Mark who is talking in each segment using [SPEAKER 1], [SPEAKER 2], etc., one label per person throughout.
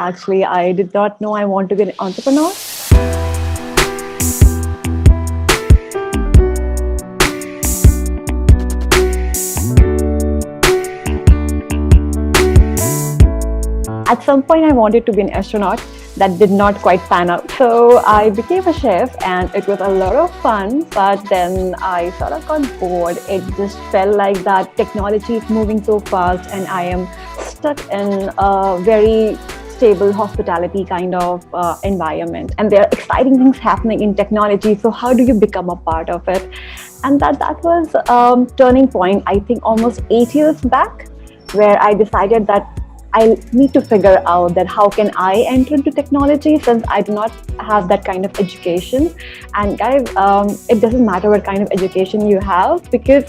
[SPEAKER 1] Actually, I did not know I want to be an entrepreneur. At some point, I wanted to be an astronaut. That did not quite pan out. So I became a chef and it was a lot of fun, but then I sort of got bored. It just felt like that technology is moving so fast and I am stuck in a very stable hospitality kind of environment. And there are exciting things happening in technology. So how do you become a part of it? And that was turning point, I think almost 8 years back, where I decided that I need to figure out that how can I enter into technology since I do not have that kind of education. And guys, it doesn't matter what kind of education you have because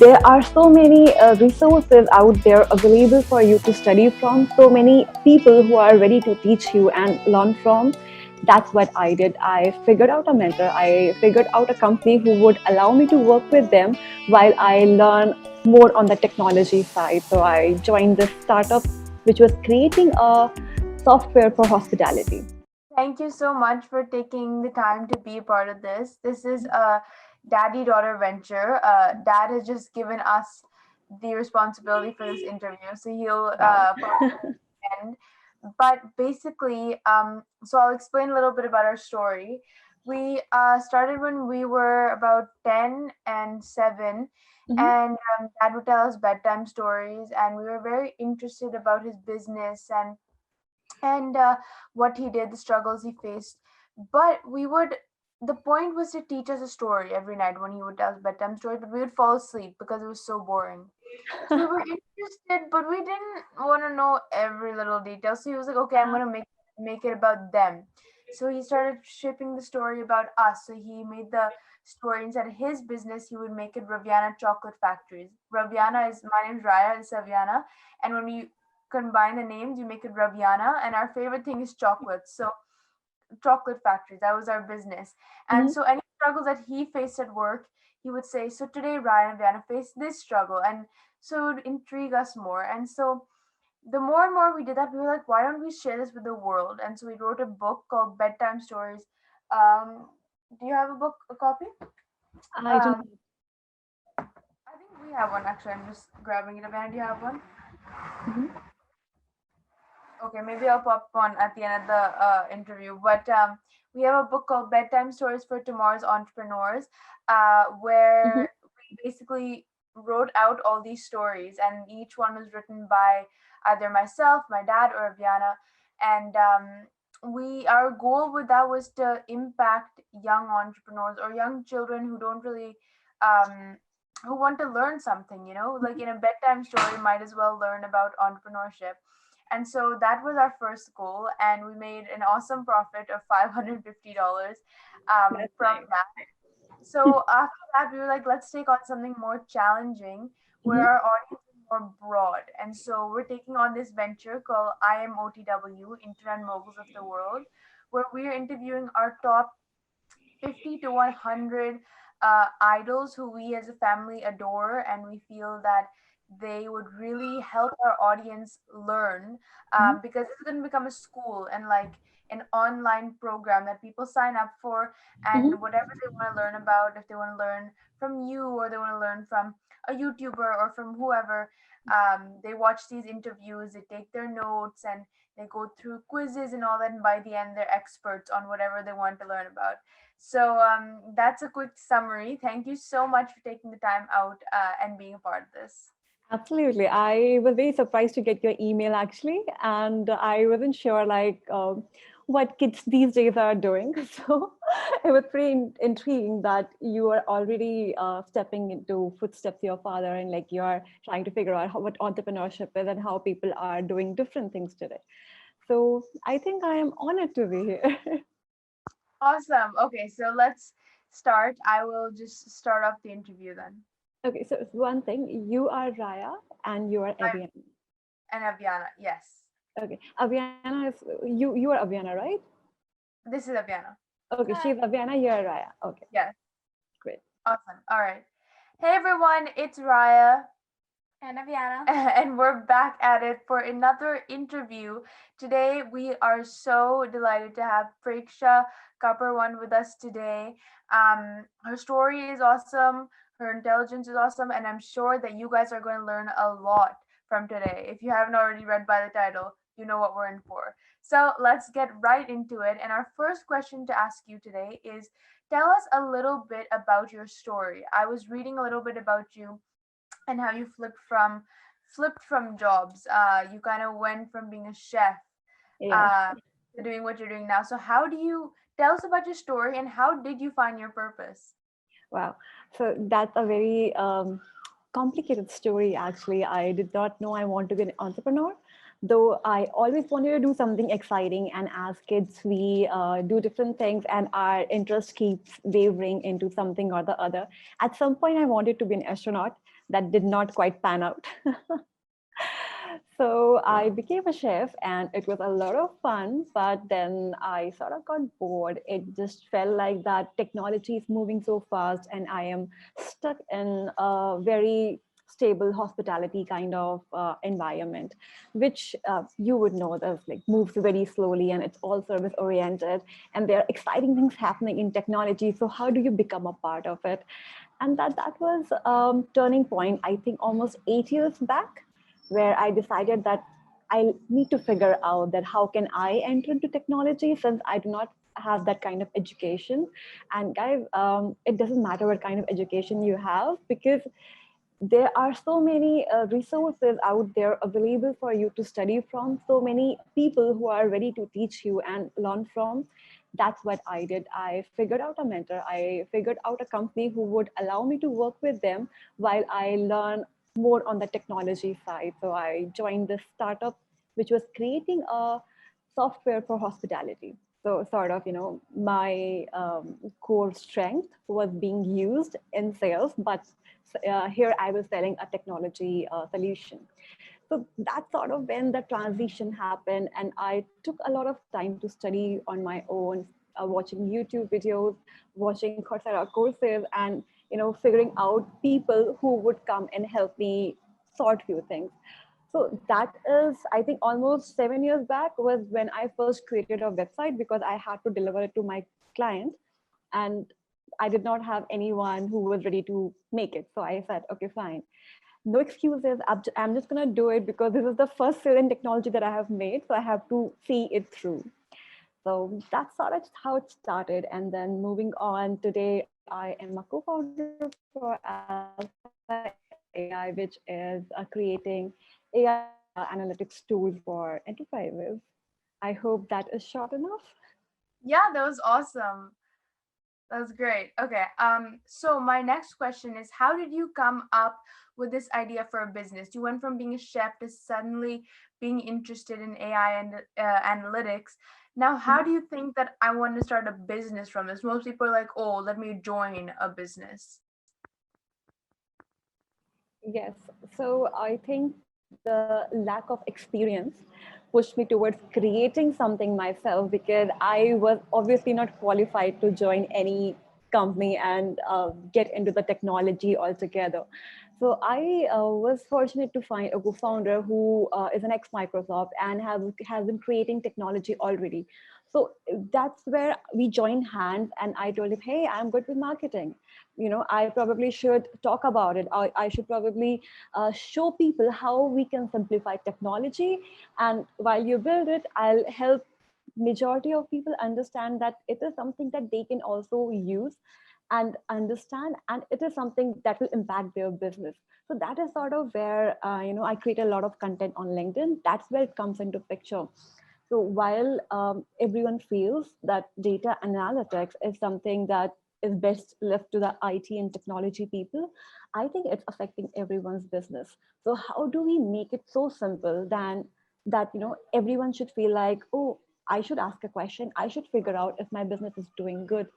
[SPEAKER 1] there are so many resources out there available for you to study from, so many people who are ready to teach you and learn from. That's what I did. I figured out a mentor. I figured out a company who would allow me to work with them while I learn more on the technology side. So I joined this startup, which was creating a software for hospitality.
[SPEAKER 2] Thank you so much for taking the time to be a part of this. This is a daddy-daughter venture. Dad has just given us the responsibility for this interview, so he'll
[SPEAKER 1] Wow.
[SPEAKER 2] probably end. But basically, so I'll explain a little bit about our story. We started when we were about 10 and 7,
[SPEAKER 1] Mhm.
[SPEAKER 2] and Dad would tell us bedtime stories, and we were very interested about his business and what he did, the struggles he faced. But the point was to teach us a story every night when he would tell us bedtime stories, but we would fall asleep because it was so boring. So we were interested, but we didn't want to know every little detail. So he was like, okay, I'm gonna make it about them. So he started shaping the story about us. So he made the story instead of his business, he would make it Raviana Chocolate Factories. Raviana is my name's Raya, is Saviana. And when we combine the names, you make it Raviana. And our favorite thing is chocolates. So chocolate factories, that was our business. And
[SPEAKER 1] Mhm.
[SPEAKER 2] so any struggles that he faced at work, he would say, so today Ryan and Viana faced this struggle. And so it would intrigue us more. And so the more and more we did that, we were like, why don't we share this with the world? And so we wrote a book called Bedtime Stories. Do you have a book, a copy?
[SPEAKER 1] I don't.
[SPEAKER 2] Um, I think we have one actually. I'm just grabbing it. Viana, do you have one?
[SPEAKER 1] Mhm.
[SPEAKER 2] Okay, maybe I'll pop one at the end of the interview. But we have a book called Bedtime Stories for Tomorrow's Entrepreneurs,
[SPEAKER 1] Mhm.
[SPEAKER 2] where we basically wrote out all these stories, and each one was written by either myself, my dad, or Aviana. And our goal with that was to impact young entrepreneurs or young children who don't really um, who want to learn something. Like in a bedtime story, might as well learn about entrepreneurship. And so that was our first goal, and we made an awesome profit of $550
[SPEAKER 1] That's
[SPEAKER 2] from
[SPEAKER 1] nice.
[SPEAKER 2] that. So after that, we were like, let's take on something more challenging where
[SPEAKER 1] Mhm.
[SPEAKER 2] our audience is more broad. And so we're taking on this venture called IMOTW, Internet Moguls of the World, where we're interviewing our top 50 to 100 idols who we as a family adore, and we feel that they would really help our audience learn,
[SPEAKER 1] Mhm.
[SPEAKER 2] because it's going to become a school and like an online program that people sign up for, and
[SPEAKER 1] Mhm.
[SPEAKER 2] whatever they want to learn about, if they want to learn from you or they want to learn from a YouTuber or from whoever, they watch these interviews, they take their notes, and they go through quizzes and all that, and by the end they're experts on whatever they want to learn about. So that's a quick summary. Thank you so much for taking the time out and being a part of this.
[SPEAKER 1] Absolutely. I was very surprised to get your email actually, and I wasn't sure like what kids these days are doing. So it was pretty intriguing that you are already stepping into footsteps of your father, and like you are trying to figure out what entrepreneurship is and how people are doing different things today. So I think I am honored to be here.
[SPEAKER 2] Awesome. Okay, so let's start. I will just start off the interview then.
[SPEAKER 1] Okay, so one thing, you are Raya and you are
[SPEAKER 2] I'm
[SPEAKER 1] Aviana.
[SPEAKER 2] and Aviana. Yes.
[SPEAKER 1] Okay, Aviana is you are Aviana, right?
[SPEAKER 2] This is Aviana.
[SPEAKER 1] Okay, she's
[SPEAKER 2] Hi.
[SPEAKER 1] Aviana, you're Raya. Okay,
[SPEAKER 2] Yes.
[SPEAKER 1] great.
[SPEAKER 2] Awesome. All right. Hey everyone, it's Raya. And Aviana. And we're back at it for another interview. Today, we are so delighted to have Preksha Kaparwan with us today. Her story is awesome, her intelligence is awesome, and I'm sure that you guys are going to learn a lot from today. If you haven't already read by the title, you know what we're in for. So let's get right into it. And our first question to ask you today is, tell us a little bit about your story. I was reading a little bit about you and how you flipped from jobs. You kind of went from being a chef
[SPEAKER 1] Yes.
[SPEAKER 2] uh, to doing what you're doing now. So how do you tell us about your story and how did you find your purpose?
[SPEAKER 1] Wow. So that's a very complicated story, actually. I did not know I want to be an entrepreneur, though I always wanted to do something exciting. And as kids, we do different things, and our interest keeps wavering into something or the other. At some point, I wanted to be an astronaut. That did not quite pan out. So I became a chef and it was a lot of fun, but then I sort of got bored. It just felt like that technology is moving so fast and I am stuck in a very stable hospitality kind of environment, which you would know that like moves very slowly and it's all service oriented and there are exciting things happening in technology. So how do you become a part of it? And that was turning point, I think almost 8 years back, where I decided that I need to figure out that how can I enter into technology since I do not have that kind of education. And guys, it doesn't matter what kind of education you have because there are so many resources out there available for you to study from, so many people who are ready to teach you and learn from. That's what I did. I figured out a mentor. I figured out a company who would allow me to work with them while I learn more on the technology side. So I joined this startup which was creating a software for hospitality. So sort of, my core strength was being used in sales, but here I was selling a technology solution. So that's sort of when the transition happened, and I took a lot of time to study on my own, watching YouTube videos, watching Coursera courses, and figuring out people who would come and help me sort few things. So that is, I think, almost 7 years back was when I first created a website because I had to deliver it to my client, and I did not have anyone who was ready to make it. So I said, okay, fine, no excuses. I'm just going to do it because this is the first sale in technology that I have made. So I have to see it through. So that's sort of how it started. And then moving on, today I am a co-founder for Alphaa AI, which is creating AI analytics tool for enterprises. I hope that is short enough.
[SPEAKER 2] Yeah, that was awesome. That was great. Okay. So my next question is, how did you come up with this idea for a business? You went from being a chef to suddenly being interested in AI and analytics. Now, how do you think that I want to start a business from this? Most people are like, oh, let me join a business.
[SPEAKER 1] Yes. So I think the lack of experience pushed me towards creating something myself because I was obviously not qualified to join any company and get into the technology altogether. So I was fortunate to find a co-founder who is an ex-Microsoft and has been creating technology already. So that's where we joined hands, and I told him, "Hey, I'm good with marketing. I probably should talk about it. I should probably show people how we can simplify technology, and while you build it, I'll help majority of people understand that it is something that they can also use and understand, and it is something that will impact their business." So that is sort of where I create a lot of content on LinkedIn. That's where it comes into picture. So while everyone feels that data analytics is something that is best left to the IT and technology people, I think it's affecting everyone's business. So how do we make it so simple then that everyone should feel like, oh, I should ask a question, I should figure out if my business is doing good.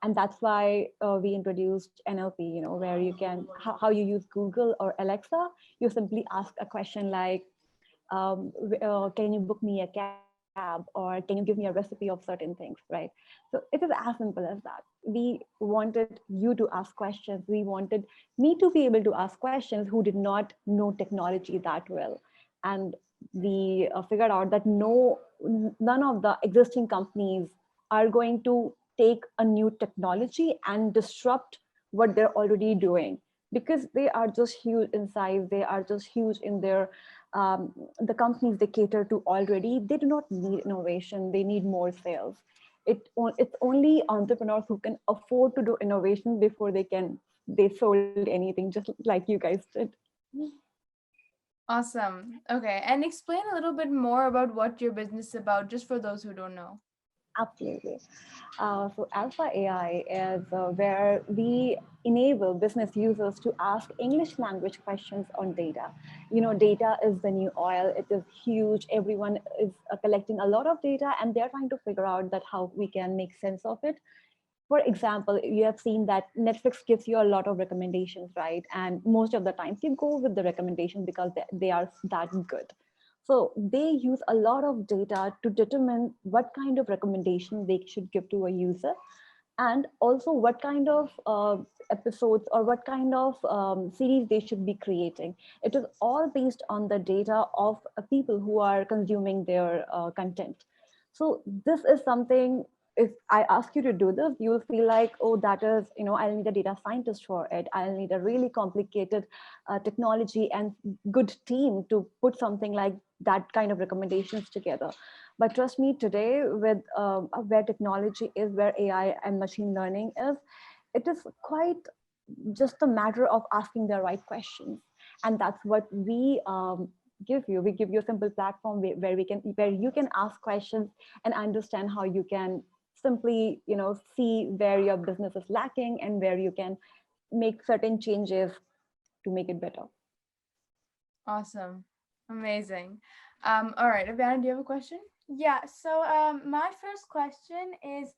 [SPEAKER 1] And that's why we introduced NLP, where you can how you use Google or Alexa. You simply ask a question like, can you book me a cab? or can you give me a recipe of certain things, right? So it is as simple as that. We wanted you to ask questions. We wanted me to be able to ask questions who did not know technology that well. And we figured out that none of the existing companies are going to take a new technology and disrupt what they're already doing, because they are just huge in size, they are just huge in their the companies they cater to already. They do not need innovation, they need more sales. It's only entrepreneurs who can afford to do innovation before they sold anything, just like you guys did.
[SPEAKER 2] Awesome. Okay. And explain a little bit more about what your business is about, just for those who don't know.
[SPEAKER 1] Absolutely. So Alphaa AI is where we enable business users to ask English language questions on data. You know, data is the new oil. It is huge. Everyone is collecting a lot of data, and they're trying to figure out that how we can make sense of it. For example, you have seen that Netflix gives you a lot of recommendations, right? And most of the times you go with the recommendations because they are that good. So they use a lot of data to determine what kind of recommendation they should give to a user, and also what kind of episodes or what kind of series they should be creating. It is all based on the data of people who are consuming their content. So this is something, if I ask you to do this, you'll feel like, oh, that is, I'll need a data scientist for it. I'll need a really complicated technology and good team to put something like that kind of recommendations together. But trust me, today, with where technology is, where AI and machine learning is, it is quite just a matter of asking the right questions. And that's what we give you. We give you a simple platform where you can ask questions and understand how you can simply, see where your business is lacking and where you can make certain changes to make it better.
[SPEAKER 2] Awesome. Amazing. All right. Aviana, do you have a question?
[SPEAKER 3] Yeah, so my first question is,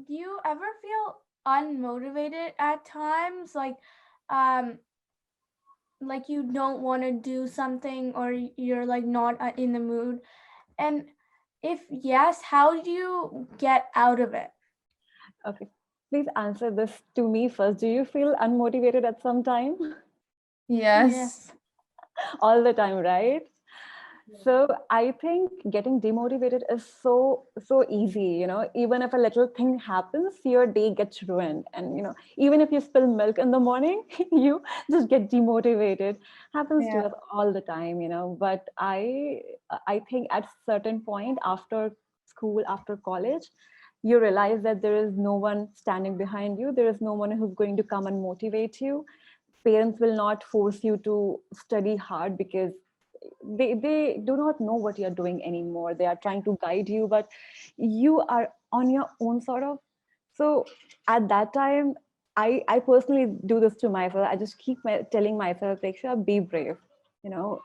[SPEAKER 3] do you ever feel unmotivated at times? Um, like you don't want to do something, or you're like not in the mood? And if yes, how do you get out of it?
[SPEAKER 1] Okay. Please answer this to me first. Do you feel unmotivated at some time?
[SPEAKER 2] Yes.
[SPEAKER 3] Yes.
[SPEAKER 1] All the time, right? So I think getting demotivated is so easy. Even if a little thing happens, your day gets ruined. And even if you spill milk in the morning, you just get demotivated. Happens to
[SPEAKER 2] Yeah.
[SPEAKER 1] us all the time. But I think at certain point after school, after college, you realize that there is no one standing behind you. There is no one who's going to come and motivate you. Parents will not force you to study hard because they do not know what you're doing anymore. They are trying to guide you, but you are on your own, sort of. So at that time, I personally do this to myself. I just keep telling myself, Preksha, be brave.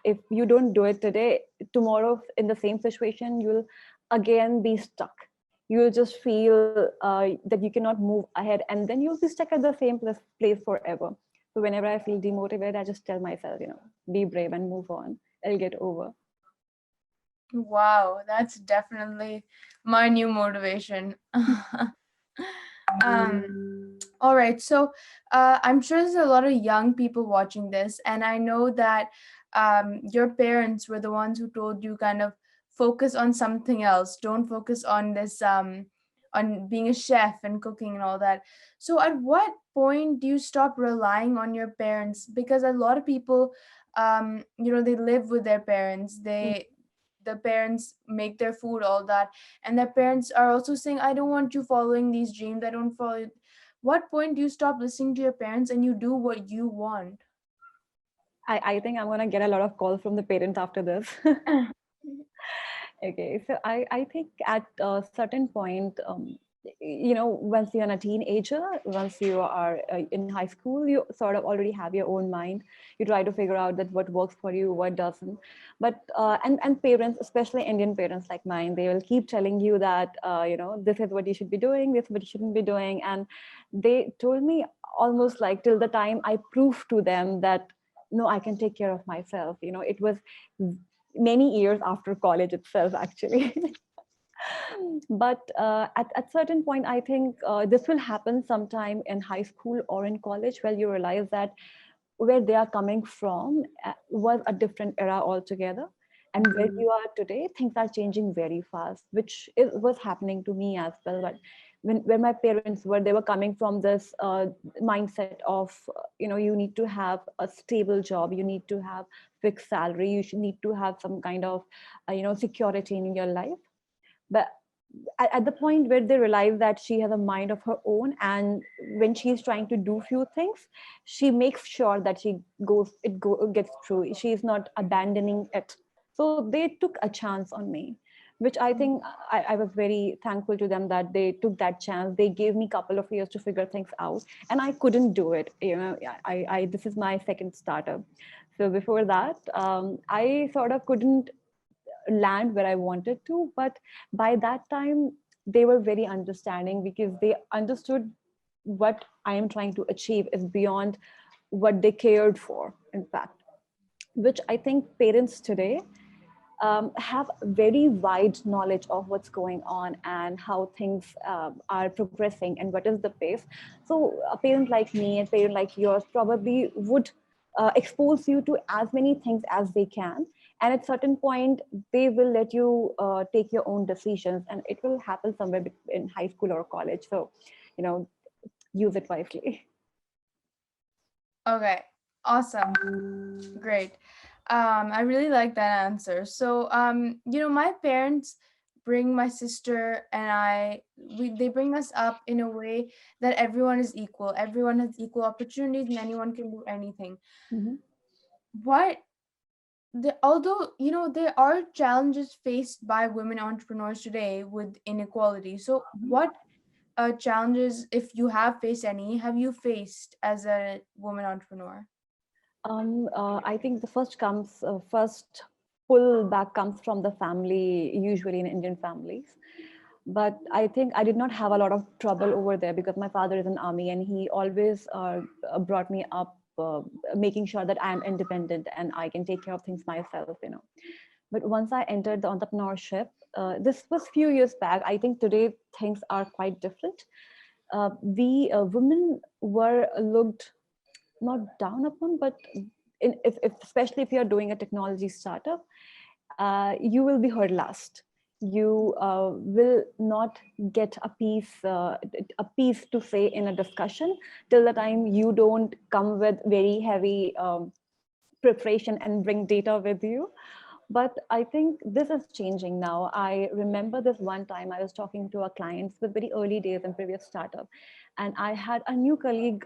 [SPEAKER 1] If you don't do it today, tomorrow in the same situation, you'll again be stuck. You'll just feel that you cannot move ahead, and then you'll be stuck at the same place forever. So whenever I feel demotivated, I just tell myself, be brave and move on. It'll get over.
[SPEAKER 2] Wow, that's definitely my new motivation. All right. So I'm sure there's a lot of young people watching this, and I know that your parents were the ones who told you kind of focus on something else. Don't focus on this on being a chef and cooking and all that. So at what point do you stop relying on your parents? Because a lot of people, they live with their parents. The parents make their food, all that, and their parents are also saying, I don't want you following these dreams, I don't follow. What point do you stop listening to your parents and you do what you want?
[SPEAKER 1] I think I'm gonna get a lot of calls from the parents after this. Okay, so I think at a certain point, once you're a teenager, once you are in high school, you sort of already have your own mind. You try to figure out that what works for you, what doesn't. But and parents, especially Indian parents like mine, they will keep telling you that this is what you should be doing, this is what you shouldn't be doing, and they told me almost like till the time I proved to them that no, I can take care of myself. It was many years after college itself, actually. But at certain point, I think this will happen sometime in high school or in college, where you realize that where they are coming from was a different era altogether, and where you are today, things are changing very fast, which was happening to me as well. But when my parents were, they were coming from this mindset of you need to have a stable job, you need to have fixed salary, you should need to have some kind of security in your life. But at the point where they realize that she has a mind of her own, and when she's trying to do few things, she makes sure that she gets through, she is not abandoning it. So they took a chance on me, which I think I was very thankful to them, that they took that chance. They gave me a couple of years to figure things out, and I couldn't do it. I this is my second startup. So before that, I sort of couldn't land where I wanted to. But by that time, they were very understanding, because they understood what I am trying to achieve is beyond what they cared for, in fact, which I think parents today have very wide knowledge of what's going on and how things are progressing and what is the pace. So a parent like me and parent like yours probably would expose you to as many things as they can, and at certain point they will let you take your own decisions, and it will happen somewhere in high school or college. So you know use it wisely.
[SPEAKER 2] Okay, awesome. Great. I really like that answer. So, my parents bring my sister and they bring us up in a way that everyone is equal. Everyone has equal opportunities and anyone can do anything.
[SPEAKER 1] Mhm.
[SPEAKER 2] What although there are challenges faced by women entrepreneurs today with inequality. So, what challenges, if you have faced any, have you faced as a woman entrepreneur?
[SPEAKER 1] I think the first pullback comes from the family, usually in Indian families. But I think I did not have a lot of trouble over there, because my father is in army, and he always brought me up, making sure that I am independent and I can take care of things myself. But once I entered the entrepreneurship, this was few years back. I think today things are quite different. We women were looked not down upon, but if especially if you're doing a technology startup, you will be heard last. You will not get a piece to say in a discussion till the time you don't come with very heavy preparation and bring data with you. But I think this is changing now. I remember this one time I was talking to a client with very early days in previous startup, and I had a new colleague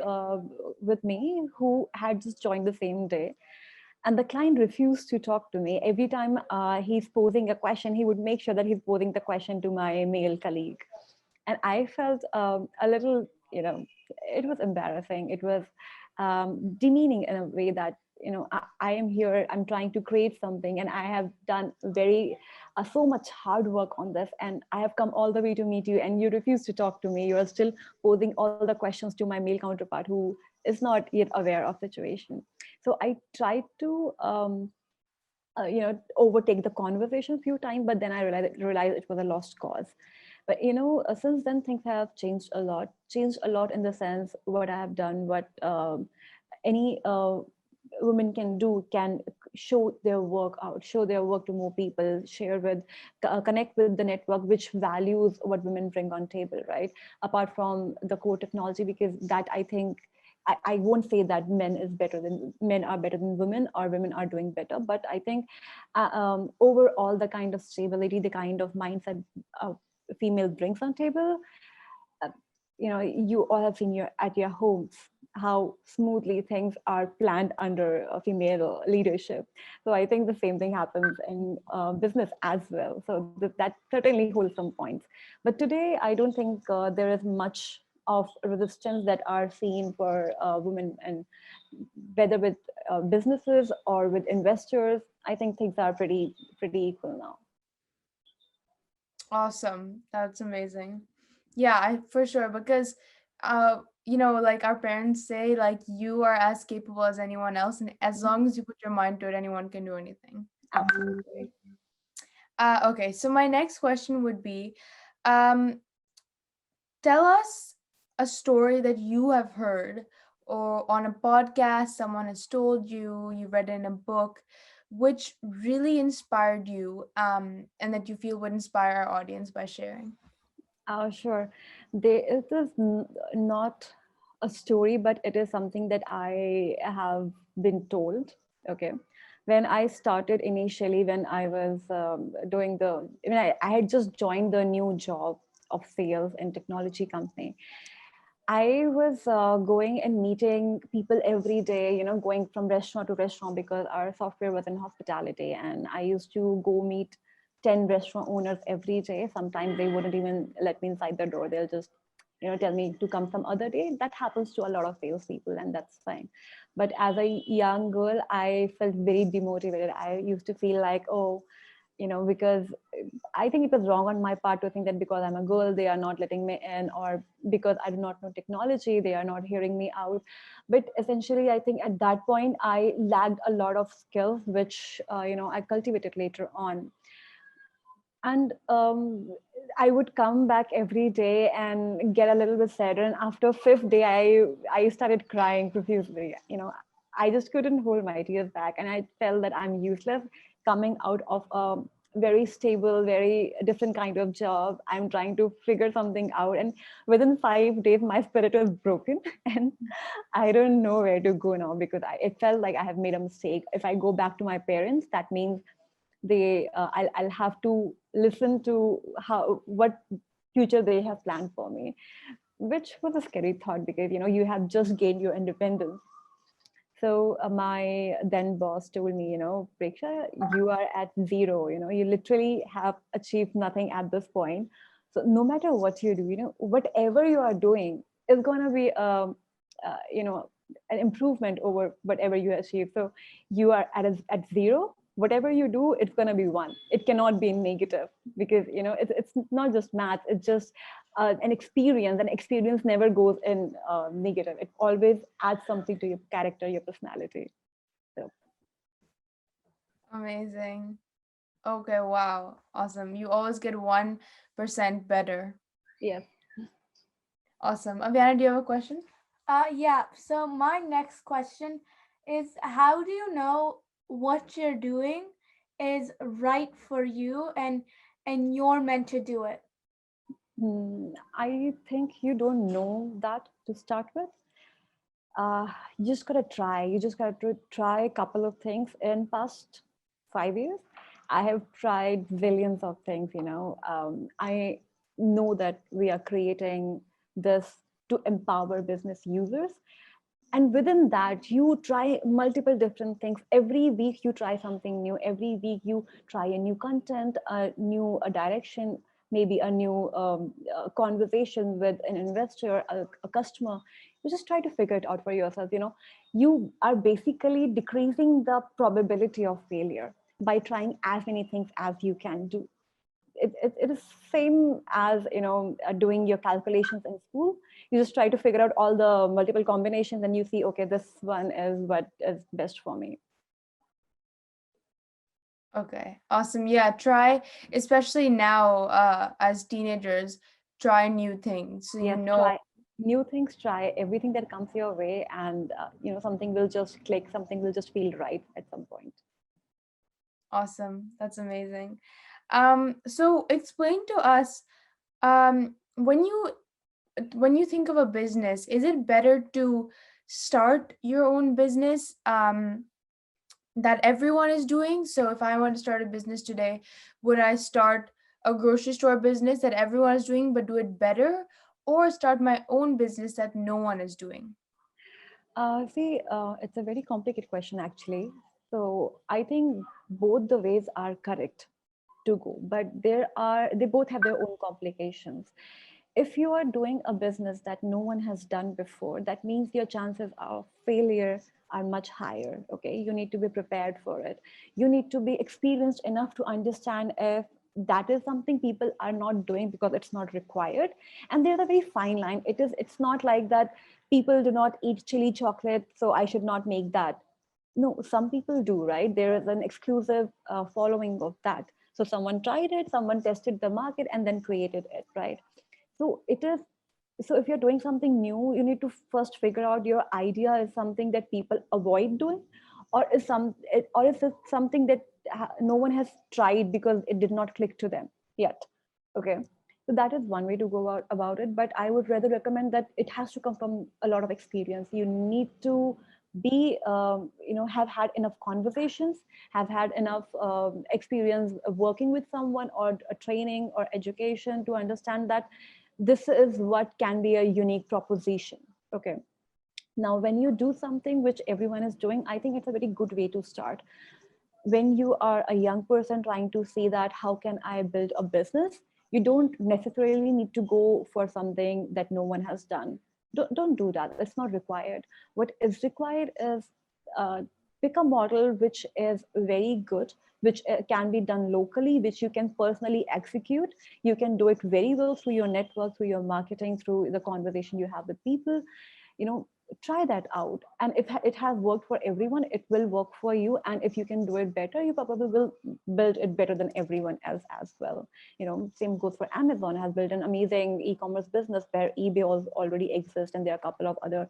[SPEAKER 1] with me who had just joined the same day, and the client refused to talk to me. Every time he's posing a question, he would make sure that he's posing the question to my male colleague, and I felt a little, it was embarrassing. It was demeaning in a way that I am here, I'm trying to create something, and I have done very so much hard work on this, and I have come all the way to meet you, and you refuse to talk to me. You are still posing all the questions to my male counterpart who is not yet aware of situation. So I tried to overtake the conversation a few times, but then I realized it was a lost cause. But since then things have changed a lot in the sense what I have done, what any women can do, can show their work out, show their work to more people, share with, connect with the network which values what women bring on table, right? Apart from the core technology, because that I think I won't say that men are better than women, or women are doing better, but I think overall the kind of stability, the kind of mindset a female brings on table, uh, you all have seen at your homes how smoothly things are planned under a female leadership. So I think the same thing happens in business as well. So that certainly holds some points. But today I don't think there is much of resistance that are seen for women, and whether with businesses or with investors, I think things are pretty equal now.
[SPEAKER 2] Awesome. That's amazing. Yeah, for sure. Because, like our parents say, like you are as capable as anyone else, and as long as you put your mind to it, anyone can do anything.
[SPEAKER 1] Absolutely.
[SPEAKER 2] Okay, so my next question would be, Um, Tell us a story that you have heard or on a podcast someone has told you, you read in a book, which really inspired you, and that you feel would inspire our audience by sharing.
[SPEAKER 1] Sure. It is not a story, but it is something that I have been told. Okay. When I started initially, when I was doing I had just joined the new job of sales in technology company. I was going and meeting people every day, going from restaurant to restaurant because our software was in hospitality. And I used to go meet 10 restaurant owners every day. Sometimes they wouldn't even let me inside the door. They'll just, tell me to come some other day. That happens to a lot of salespeople, and that's fine. But as a young girl, I felt very demotivated. I used to feel like, oh, because I think it was wrong on my part to think that because I'm a girl, they are not letting me in, or because I do not know technology, they are not hearing me out. But essentially, I think at that point, I lacked a lot of skills, which I cultivated later on. And I would come back every day and get a little bit sadder. And after fifth day, I started crying profusely. I just couldn't hold my tears back, and I felt that I'm useless coming out of a very stable, very different kind of job. I'm trying to figure something out, and within 5 days, my spirit was broken, and I don't know where to go now because it felt like I have made a mistake. If I go back to my parents, that means I'll have to listen to how what future they have planned for me, which was a scary thought because you have just gained your independence. So my then boss told me, Preksha, you are at zero. You literally have achieved nothing at this point. So no matter what you do, whatever you are doing is going to be an improvement over whatever you achieve. So you are at zero. Whatever you do, it's going to be one. It cannot be negative because it's not just math. It's just an experience. An experience never goes in negative. It always adds something to your character, your personality. So
[SPEAKER 2] Amazing. Okay, wow. Awesome. You always get 1% better.
[SPEAKER 1] yes.
[SPEAKER 2] Awesome. Aviana, do you have a question?
[SPEAKER 3] Yeah. So my next question is, how do you know what you're doing is right for you and you're meant to do it?
[SPEAKER 1] I think you don't know that to start with. You just gotta try. You just got to try a couple of things. In past 5 years, I have tried zillions of things. I know that we are creating this to empower business users, and within that you try multiple different things. Every week you try something new. Every week you try a new content, a new direction, maybe a new conversation with an investor, a customer. You just try to figure it out for yourself. You are basically decreasing the probability of failure by trying as many things as you can do. It is same as doing your calculations in school. You just try to figure out all the multiple combinations and you see, okay, this one is what is best for me.
[SPEAKER 2] Okay, awesome. Yeah, try, especially now, as teenagers, try new things. So you
[SPEAKER 1] Yes,
[SPEAKER 2] know.
[SPEAKER 1] try new things, try everything that comes your way, and something will just click, something will just feel right at some point.
[SPEAKER 2] Awesome. That's amazing. So explain to us, when you think of a business, is it better to start your own business, that everyone is doing? So if I want to start a business today, would I start a grocery store business that everyone is doing but do it better, or start my own business that no one is doing?
[SPEAKER 1] See, it's a very complicated question, actually. So I think both the ways are correct to go, but they both have their own complications. If you are doing a business that no one has done before, that means your chances of failure are much higher. Okay, you need to be prepared for it. You need to be experienced enough to understand if that is something people are not doing because it's not required. And there's a very fine line. It's not like that people do not eat chili chocolate, so I should not make that. No, some people do, right? There is an exclusive following of that. So someone tried it, someone tested the market and then created it, right? So it is, so if you're doing something new, you need to first figure out your idea is something that people avoid doing, or is it something that no one has tried because it did not click to them yet. Okay, so that is one way to go about it, but I would rather recommend that it has to come from a lot of experience. You need to be have had enough conversations, have had enough experience of working with someone, or a training or education to understand that this is what can be a unique proposition. Okay, now when you do something which everyone is doing, I think it's a very good way to start. When you are a young person trying to see that how can I build a business, you don't necessarily need to go for something that no one has done. Don't do that. It's not required. What is required is uh, pick a model which is very good, which can be done locally, which you can personally execute. You can do it very well through your network, through your marketing, through the conversation you have with people. you know Try that out, and if it has worked for everyone, it will work for you. And if you can do it better, you probably will build it better than everyone else as well. Same goes for Amazon, has built an amazing e-commerce business where eBay already exists, and there are a couple of other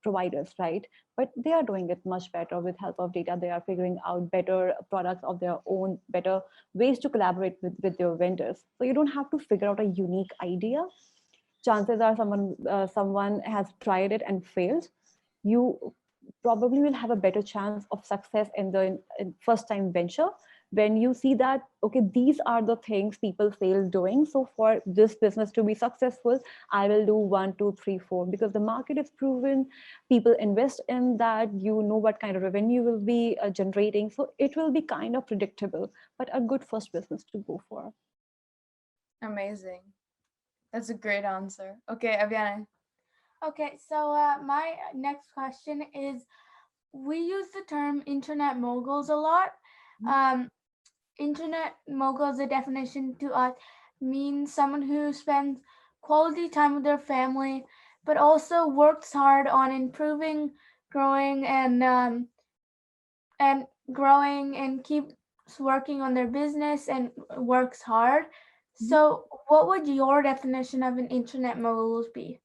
[SPEAKER 1] providers, right? But they are doing it much better with help of data. They are figuring out better products of their own, better ways to collaborate with their vendors. So you don't have to figure out a unique idea. Chances are someone has tried it and failed. You probably will have a better chance of success in the first time venture, when you see that, okay, these are the things people fail doing. So for this business to be successful, I will do 1, 2, 3, 4, because the market is proven, people invest in that, what kind of revenue will be generating. So it will be kind of predictable, but a good first business to go for.
[SPEAKER 2] Amazing. That's a great answer. Okay, Aviana.
[SPEAKER 3] Okay, so my next question is, we use the term internet moguls a lot. Um, internet mogul, as a definition to us, means someone who spends quality time with their family, but also works hard on improving, growing, and growing, and keeps working on their business and works hard. So, what would your definition of an internet mogul be?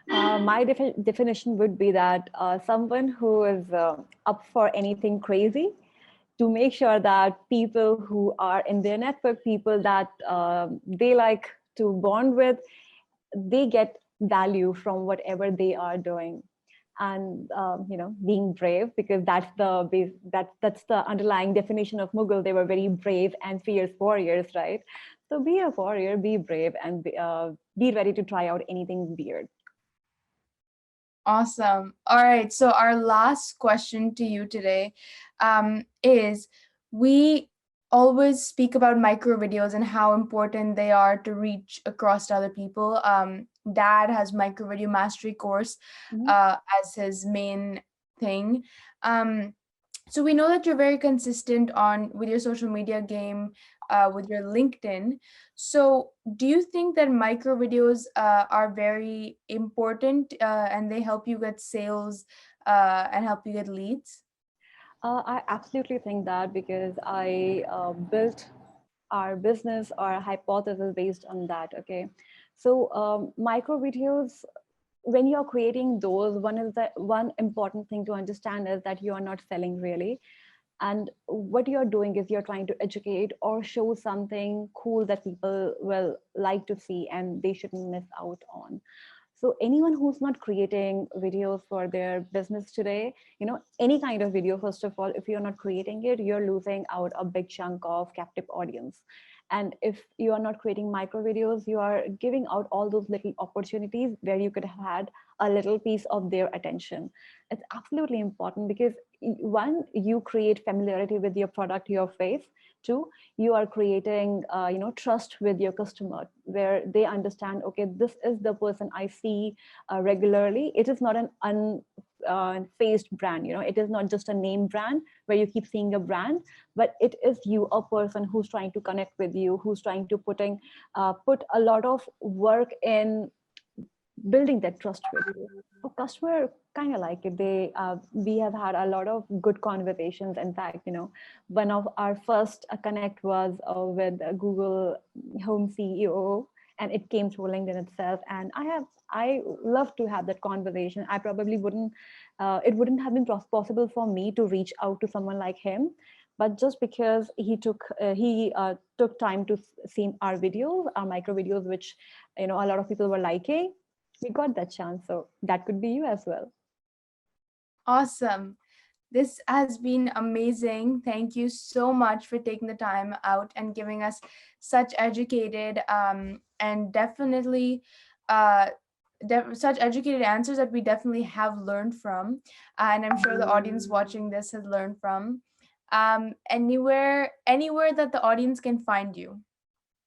[SPEAKER 1] My definition would be that someone who is up for anything crazy, to make sure that people who are in their network, people that they like to bond with, they get value from whatever they are doing. And being brave, because that's the underlying definition of Mughal. They were very brave and fierce warriors, right? So be a warrior, be brave, and be ready to try out anything weird.
[SPEAKER 2] Awesome. All right. So our last question to you today is, we always speak about micro videos and how important they are to reach across to other people. Dad has micro video mastery course as his main thing. So we know that you're very consistent with your social media game, with your LinkedIn. So do you think that micro videos are very important, and they help you get sales and help you get leads?
[SPEAKER 1] I absolutely think that, because I built our business, our hypothesis based on that. Okay, so micro videos, when you're creating those, one important thing to understand is that you are not selling really. And what you're doing is you're trying to educate or show something cool that people will like to see and they shouldn't miss out on. So anyone who's not creating videos for their business today, any kind of video, first of all, if you're not creating it, you're losing out a big chunk of captive audience. And if you are not creating micro videos, you are giving out all those little opportunities where you could have had a little piece of their attention. It's absolutely important, because one, you create familiarity with your product, your face. Two, you are creating trust with your customer, where they understand, okay, this is the person I see regularly. It is not an unfaced brand. It is not just a name brand where you keep seeing a brand, but it is you, a person who's trying to connect with you, who's trying to put a lot of work in building that trust with you. So customer kind of like it. We have had a lot of good conversations. In fact, one of our first connect was with Google Home CEO, and it came through LinkedIn itself. And I love to have that conversation. I probably wouldn't, it wouldn't have been possible for me to reach out to someone like him, but just because he took time to see our videos, our micro videos, which a lot of people were liking, we got that chance. So that could be you as well.
[SPEAKER 2] Awesome. This has been amazing. Thank you so much for taking the time out and giving us such educated and definitely such educated answers that we definitely have learned from. And I'm sure the audience watching this has learned from. Anywhere that the audience can find you.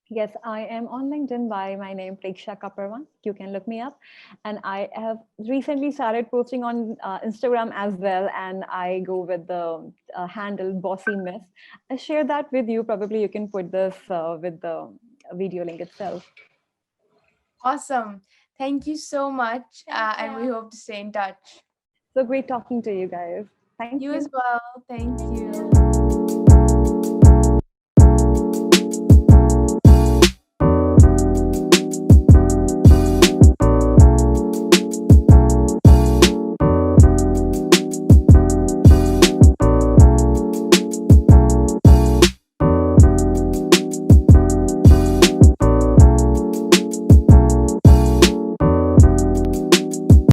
[SPEAKER 1] Yes, I am on LinkedIn by my name, Preksha Kaparwan. You can look me up. And I have recently started posting on Instagram as well. And I go with the handle Bossy Miss. I share that with you. Probably you can put this with the video link itself.
[SPEAKER 2] Awesome. Thank you so much.
[SPEAKER 3] Thank
[SPEAKER 2] And we
[SPEAKER 3] you.
[SPEAKER 2] hope to stay in touch.
[SPEAKER 1] So great talking to you guys. Thank
[SPEAKER 2] You
[SPEAKER 1] you.
[SPEAKER 2] as well. Thank you.